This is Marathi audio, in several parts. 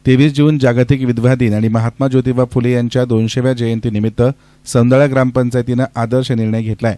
23 जून जागतिक विधवा दिन आणि महात्मा ज्योतिबा फुले यांच्या 200व्या जयंतीनिमित्त सौंदळा ग्रामपंचायतीनं आदर्श निर्णय घेतलाय।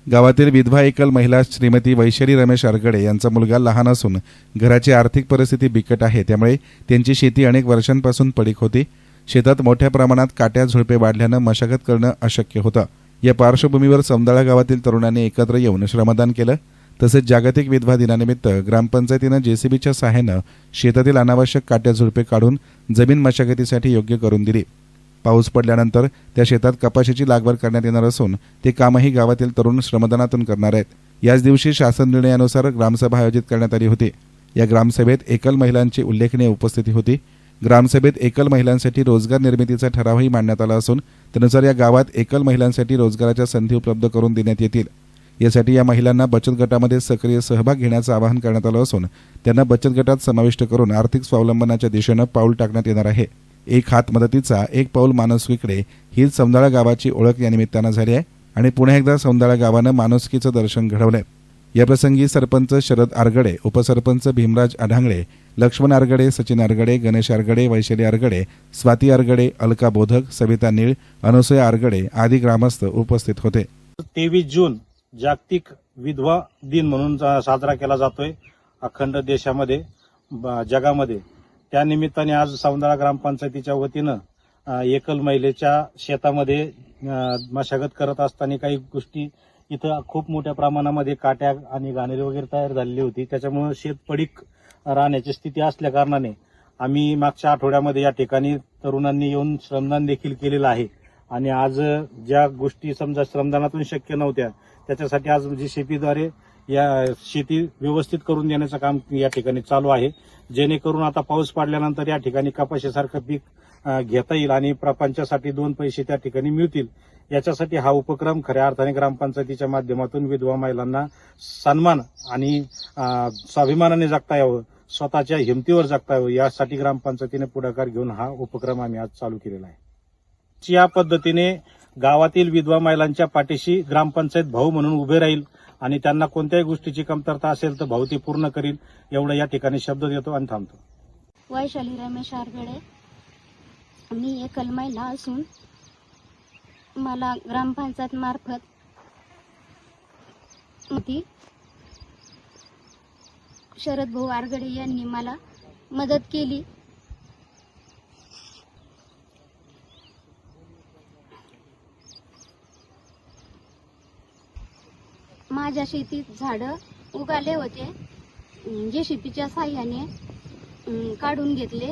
गावातील विधवा एकल महिला श्रीमती वैशाली रमेश आरगडे यांचा मुलगा लहान असून घराची आर्थिक परिस्थिती बिकट आहे, त्यामुळे त्यांची शेती अनेक वर्षांपासून पडीक होती। शेतात मोठ्या प्रमाणात काट्या झुडपे वाढल्यानं मशागत करणं अशक्य होतं। या पार्श्वभूमीवर सौंदळा गावातील तरुणांनी एकत्र येऊन श्रमदान केलं। तसेच जागतिक विधवा दिनानिमित्त ग्रामपंचायतीनं जेसीबीच्या सहाय्यानं शेतातील अनावश्यक काट्या झुडपे काढून जमीन मशागतीसाठी योग्य करून दिली। पाऊस पडल्यानंतर त्या शेतात कपाशीची लागवड करण्यात येणार असून ते कामही गावातील तरुण श्रमदानातून करणार आहेत। याच दिवशी शासन निर्णयानुसार ग्रामसभा आयोजित करण्यात आली होती। या ग्रामसभेत एकल महिलांची उल्लेखनीय उपस्थिती होती। ग्रामसभेत एकल महिलांसाठी रोजगार निर्मितीचा ठरावही मांडण्यात आला असून त्यानुसार या गावात एकल महिलांसाठी रोजगाराच्या संधी उपलब्ध करून देण्यात येतील। यासाठी या महिलांना बचत गटामध्ये सक्रिय सहभाग घेण्याचं आवाहन करण्यात आलं असून त्यांना बचत गटात समाविष्ट करून आर्थिक स्वावलंबनाच्या दिशेनं पाऊल टाकण्यात येणार आहे। एक हात मदतीचा एक पाऊल माणुसकीकडे ही सौंदळा गावाची ओळख या निमित्तानं झाली आहे आणि पुन्हा एकदा सौंदळा गावानं माणुसकीचं दर्शन घडवलंय। याप्रसंगी सरपंच शरद आरगडे, उपसरपंच भीमराज अढांगळे, लक्ष्मण आरगडे, सचिन आरगडे, गणेश आरगडे, वैशाली आरगडे, स्वाती आरगडे, अलका बोधक, सविता नीळ, अनुसया आरगडे आदी ग्रामस्थ उपस्थित होते। 23 जून जागतिक विधवा दिन म्हणून साजरा केला जातोय अखंड देशामध्ये जगामध्ये। त्या निमित्ताने आज सौंदळा ग्रामपंचायतीच्या वतीनं एकल महिलेच्या शेतामध्ये मशागत करत असताना काही गोष्टी इथं खूप मोठ्या प्रमाणामध्ये काट्या आणि घाणेरी वगैरे तयार झालेली होती। त्याच्यामुळे शेत पडीक राहण्याची स्थिती असल्या कारणाने आम्ही मागच्या आठवड्यामध्ये या ठिकाणी तरुणांनी येऊन श्रमदान देखील केलेलं आहे आणि आज ज्या गोष्टी समजा श्रमदानातून शक्य नव्हत्या त्याच्यासाठी आज जेसीबीद्वारे या शेती व्यवस्थित करून देण्याचं काम या ठिकाणी चालू आहे, जेणेकरून आता पाऊस पडल्यानंतर या ठिकाणी कपाशीसारखं पीक घेता येईल आणि प्रपंचासाठी 2 पैसे त्या ठिकाणी मिळतील। याच्यासाठी हा उपक्रम खऱ्या अर्थाने ग्रामपंचायतीच्या माध्यमातून विधवा महिलांना सन्मान आणि स्वाभिमानाने जगता यावं, स्वतःच्या हिमतीवर जगता यावं यासाठी ग्रामपंचायतीने पुढाकार घेऊन हा उपक्रम आम्ही आज चालू केलेला आहे। या पद्धतीने गावातील विधवा महिलांच्या पाठीशी ग्रामपंचायत भाऊ म्हणून उभे राहील आणि त्यांना कोणत्याही गोष्टीची कमतरता असेल तर भाऊ ती पूर्ण करील एवढं या ठिकाणी शब्द देतो आणि थांबतो। वैशाली रमेश आरगडे, मी एकल महिला असून मला ग्रामपंचायत मार्फत शरद भाऊ आरगडे यांनी मला मदत केली। माझ्या शेतीत झाडं उगाले होते, जेसीबीच्या साह्याने काढून घेतले।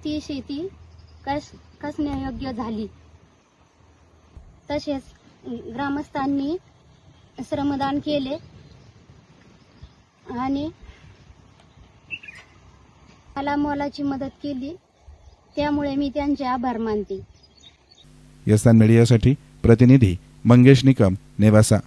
ती शेती कसण्यायोग्य झाली। तसेच ग्रामस्थांनी श्रमदान केले आणि मला मोलाची मदत केली, त्यामुळे मी त्यांचे आभार मानते। यस्तान मीडियासाठी प्रतिनिधी मंगेश निकम, नेवासा।